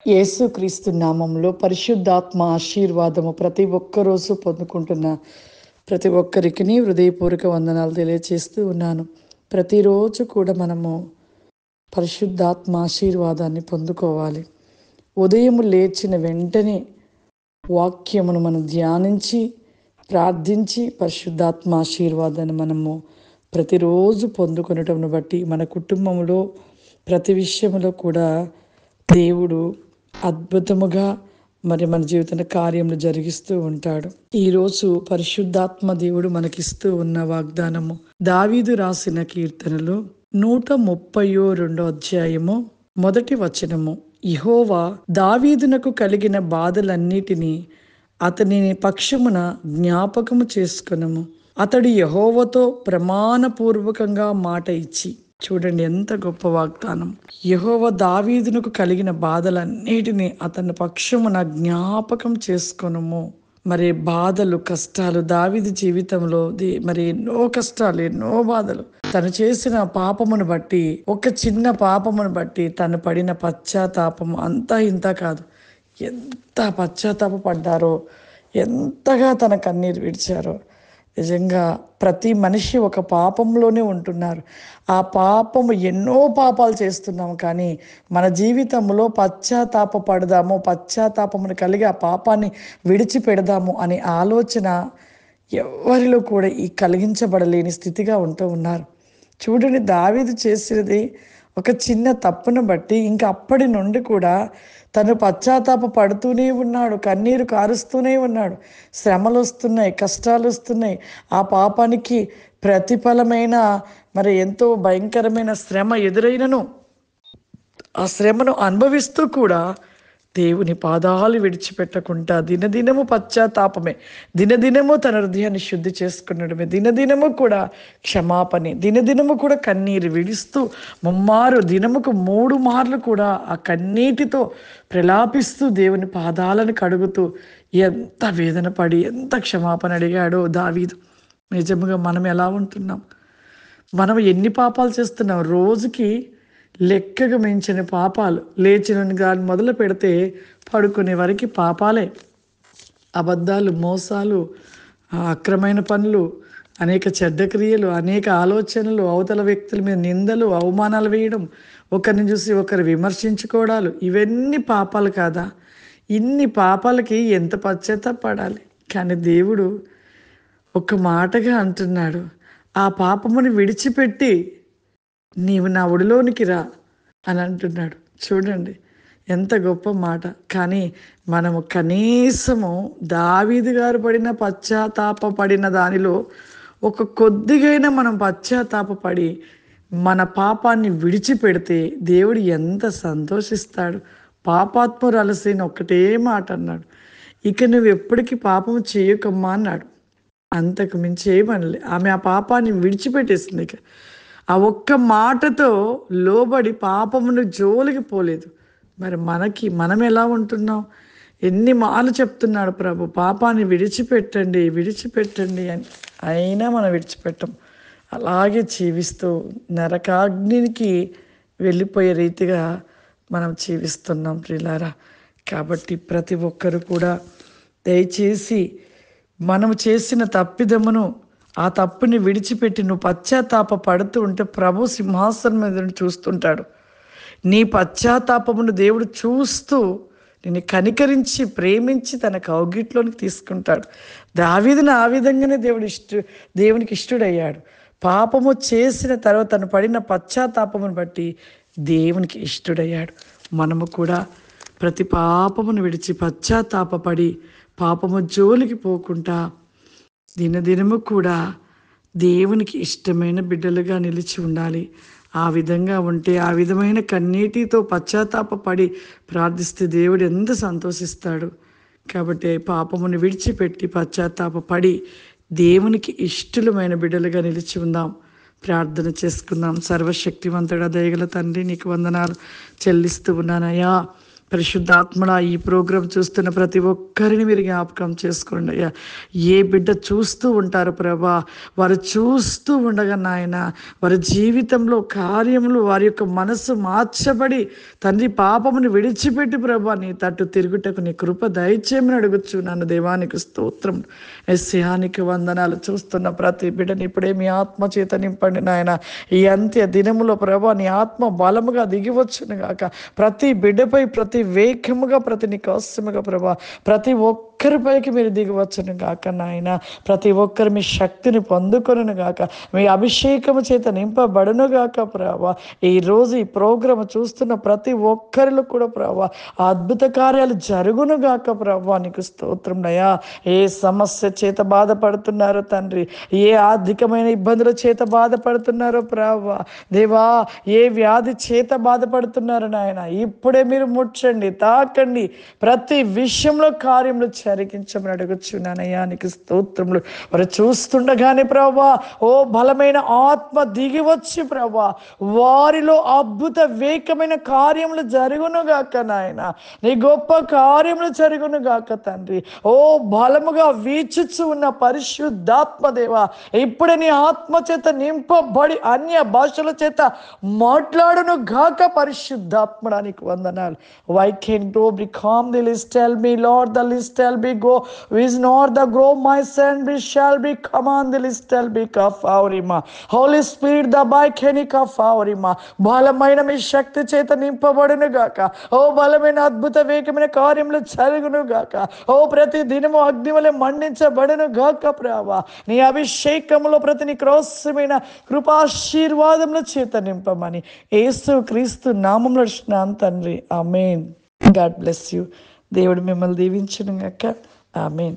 యేసుక్రీస్తు నామంలో పరిశుద్ధాత్మ ఆశీర్వాదము ప్రతి ఒక్కరోజు పొందుకుంటున్న ప్రతి ఒక్కరికి హృదయపూర్వక వందనాలు తెలియజేస్తూ ఉన్నాను. ప్రతిరోజు కూడా మనము పరిశుద్ధాత్మ ఆశీర్వాదాన్ని పొందుకోవాలి. ఉదయం లేచిన వెంటనే వాక్యమును మనం ధ్యానించి ప్రార్థించి పరిశుద్ధాత్మ ఆశీర్వాదాన్ని మనము ప్రతిరోజు పొందుకొనటం బట్టి మన కుటుంబంలో ప్రతి విషయంలో కూడా దేవుడు అద్భుతముగా మన జీవితంలో కార్యములు జరిగిస్తూ ఉంటాడు. ఈరోజు పరిశుద్ధాత్మ దేవుడు మనకిస్తూ ఉన్న వాగ్దానము దావీదు రాసిన కీర్తనలు 132 అధ్యాయము 1 వచనము. యెహోవా దావీదునకు కలిగిన బాధలన్నిటినీ అతని పక్షమున జ్ఞాపకము చేసుకొనుము. అతడు యెహోవాతో ప్రమాణపూర్వకంగా మాట ఇచ్చి. చూడండి ఎంత గొప్ప వాగ్దానం. యెహోవా దావీదునకు కలిగిన బాధలన్నిటినీ అతని పక్షమున జ్ఞాపకం చేసుకొనుము. మరి బాధలు, కష్టాలు దావీదు జీవితంలో మరి ఎన్నో కష్టాలు, ఎన్నో బాధలు. తను చేసిన పాపమును బట్టి, ఒక చిన్న పాపమును బట్టి తను పడిన పశ్చాత్తాపము అంతా ఇంత కాదు. ఎంత పశ్చాత్తాప పడ్డారో, ఎంతగా తన కన్నీరు విడిచారో. నిజంగా ప్రతి మనిషి ఒక పాపంలోనే ఉంటున్నారు. ఆ పాపము ఎన్నో పాపాలు చేస్తున్నాము, కానీ మన జీవితంలో పశ్చాత్తాప పడదాము, పశ్చాత్తాపమును కలిగి ఆ పాపాన్ని విడిచిపెడదాము అనే ఆలోచన ఎవరిలో కూడా ఈ కలిగించబడలేని స్థితిగా ఉంటూ ఉన్నారు. చూడండి, దావీదు చేసినది ఒక చిన్న తప్పును బట్టి ఇంకా అప్పటి నుండి కూడా తను పశ్చాత్తాప పడుతూనే ఉన్నాడు, కన్నీరు కారుస్తూనే ఉన్నాడు. శ్రమలు వస్తున్నాయి, కష్టాలు వస్తున్నాయి. ఆ పాపానికి ప్రతిఫలమైన మరి ఎంతో భయంకరమైన శ్రమ ఎదురైనను ఆ శ్రమను అనుభవిస్తూ కూడా దేవుని పాదాలు విడిచిపెట్టకుండా దినదినము పశ్చాత్తాపమే, దినదినము తన హృదయాన్ని శుద్ధి చేసుకునడమే, దినదినము కూడా క్షమాపణి, దినదినము కూడా కన్నీరు విడుస్తూ దినముకు 3 మార్లు కూడా ఆ కన్నీటితో ప్రలాపిస్తూ దేవుని పాదాలను కడుగుతూ ఎంత వేదన పడి ఎంత క్షమాపణ అడిగాడో దావీదు. నిజముగా మనం ఎలా ఉంటున్నాం? మనం ఎన్ని పాపాలు చేస్తున్నాం? రోజుకి లెక్కకు మించిన పాపాలు. లేచిన గాని మొదలు పెడితే పడుకునే వరకు పాపాలే. అబద్ధాలు, మోసాలు, అక్రమైన పనులు, అనేక చెడ్డ క్రియలు, అనేక ఆలోచనలు, అవతల వ్యక్తుల మీద నిందలు, అవమానాలు వేయడం, ఒకరిని చూసి ఒకరు విమర్శించుకోవడాలు, ఇవన్నీ పాపాలు కాదా? ఇన్ని పాపాలకి ఎంత పశ్చాత్తాపడాలి? కానీ దేవుడు ఒక మాటగా అంటున్నాడు, ఆ పాపముని విడిచిపెట్టి నీవు నా ఒడిలోనికి రా అని అంటున్నాడు. చూడండి ఎంత గొప్ప మాట. కానీ మనము కనీసము దావీదు గారు పడిన పశ్చాత్తాప పడిన దానిలో ఒక కొద్దిగైనా మనం పశ్చాత్తాపడి మన పాపాన్ని విడిచిపెడితే దేవుడు ఎంత సంతోషిస్తాడు. పాపాత్మురాలసిన ఒక్కటే మాట అన్నాడు, ఇక నువ్వు ఎప్పటికీ పాపము చేయకమ్మా అన్నాడు. అంతకు మించి ఏమనలే. ఆమె ఆ పాపాన్ని విడిచిపెట్టేసింది. ఇక ఆ ఒక్క మాటతో లోబడి పాపమును జోలికి పోలేదు. మరి మనం ఎలా ఉంటున్నాం? ఎన్ని మార్లు చెప్తున్నాడు ప్రభు, పాపాన్ని విడిచిపెట్టండి, విడిచిపెట్టండి అని. అయినా మనం విడిచిపెట్టం. అలాగే జీవిస్తూ నరకాగ్నికి వెళ్ళిపోయే రీతిగా మనం జీవిస్తున్నాం ప్రియులారా. కాబట్టి ప్రతి ఒక్కరు కూడా దయచేసి మనము చేసిన తప్పిదమును, ఆ తప్పుని విడిచిపెట్టి నువ్వు పశ్చాత్తాప పడుతూ ఉంటే ప్రభు సింహాసనం మీద చూస్తుంటాడు. నీ పశ్చాత్తాపమును దేవుడు చూస్తూ నిన్ను కనికరించి ప్రేమించి తన కౌగిట్లోనికి తీసుకుంటాడు. దావీదును ఆ విధంగానే దేవునికి ఇష్టడయ్యాడు. పాపము చేసిన తర్వాత తను పడిన పశ్చాత్తాపమును బట్టి దేవునికి ఇష్టడయ్యాడు. మనము కూడా ప్రతి పాపమును విడిచి పశ్చాత్తాపడి పాపము జోలికి పోకుండా దినదినము కూడా దేవునికి ఇష్టమైన బిడ్డలుగా నిలిచి ఉండాలి. ఆ విధంగా ఉంటే, ఆ విధమైన కన్నీటితో పశ్చాత్తాపడి ప్రార్థిస్తే దేవుడు ఎంత సంతోషిస్తాడు. కాబట్టి పాపమును విడిచిపెట్టి పశ్చాత్తాపడి దేవునికి ఇష్టమైన బిడ్డలుగా నిలిచి ఉందాం. ప్రార్థన చేసుకుందాం. సర్వశక్తివంతుడా, దయగల తండ్రి, నీకు వందనాలు చెల్లిస్తూ ఉన్నానయ్యా. పరిశుద్ధాత్మడ ఈ ప్రోగ్రాం చూస్తున్న ప్రతి ఒక్కరిని మీరు జ్ఞాపకం చేసుకోండి అయ్యా. ఏ బిడ్డ చూస్తూ ఉంటారు ప్రభా, వారు చూస్తూ ఉండగా నాయన వారి జీవితంలో కార్యములు వారి యొక్క మనసు మార్చబడి తండ్రి పాపమును విడిచిపెట్టి ప్రభా నీ తట్టు తిరుగుటకు నీ కృప దయచేయమని అడుగుచ్చు నన్ను. దేవానికి స్తోత్రం, ఎస్యానికి వందనాలు. చూస్తున్న ప్రతి బిడ్డని ఇప్పుడే మీ ఆత్మ చేత నింపండి నాయన. ఈ అంత్య దినములో ప్రభా నీ ఆత్మ బలముగా దిగివచ్చును గాక. ప్రతి బిడ్డపై ప్రతి వేగముగా ప్రతి నికాసముగా ప్రభా ప్రతి ఒక్కరిపైకి మీరు దిగవచ్చును గాక నాయన. ప్రతి ఒక్కరు మీ శక్తిని పొందుకొనును గాక, మీ అభిషేకము చేత నింపబడును గాక ప్రభా. ఈరోజు ఈ ప్రోగ్రాం చూస్తున్న ప్రతి ఒక్కరిలో కూడా ప్రభా అద్భుత కార్యాలు జరుగును గాక ప్రభా. నీకు స్తోత్రం నయా. ఏ సమస్య చేత బాధపడుతున్నారో తండ్రి, ఏ ఆర్థికమైన ఇబ్బందుల చేత బాధపడుతున్నారో ప్రభా దేవా, ఏ వ్యాధి చేత బాధపడుతున్నారో నాయన ఇప్పుడే మీరు ముట్టండి, తాకండి, ప్రతి విషయంలో కార్యములు జరిగించమని అడుగుచున్నానయ్యా. నీకు స్తోత్రములు. వారు చూస్తుండగానే ప్రభా ఓ బలమైన ఆత్మ దిగి వచ్చి ప్రభా వారిలో అద్భుత వేగమైన కార్యములు జరుగును గాక నాయన. నీ గొప్ప కార్యములు జరుగును గాక తండ్రి. ఓ బలముగా వీచుచు ఉన్న పరిశుద్ధాత్మ దేవా ఇప్పుడే నీ ఆత్మ చేత నింపబడి అన్య భాషల చేత మాట్లాడును గాక పరిశుద్ధాత్మడానికి వందనాలు. Why can't go become the list? Tell me, Lord, the list shall be go. Is not the grow my son be shall be come on the list shall be kafaurima. Holy Spirit, the by keni kafaurima. బలమైన మీ శక్తి చేత నింపబడును గాక. ఓ బలమైన అద్భుత వేగమైన కార్యములు జరుగును గాక. ఓ ప్రతి దినము అగ్ని వలె మండించబడును గాక ప్రభా. నీ అభిషేకములో ప్రతి నీ క్రోసమైన కృపాశీర్వాదముల చేత నింపమని యేసు క్రీస్తు నామములో అడుగుచున్నాను తండ్రి. ఆమేన్. God bless you. దేవుడు మిమ్మల్ని దీవించును గాక. ఆమేన్.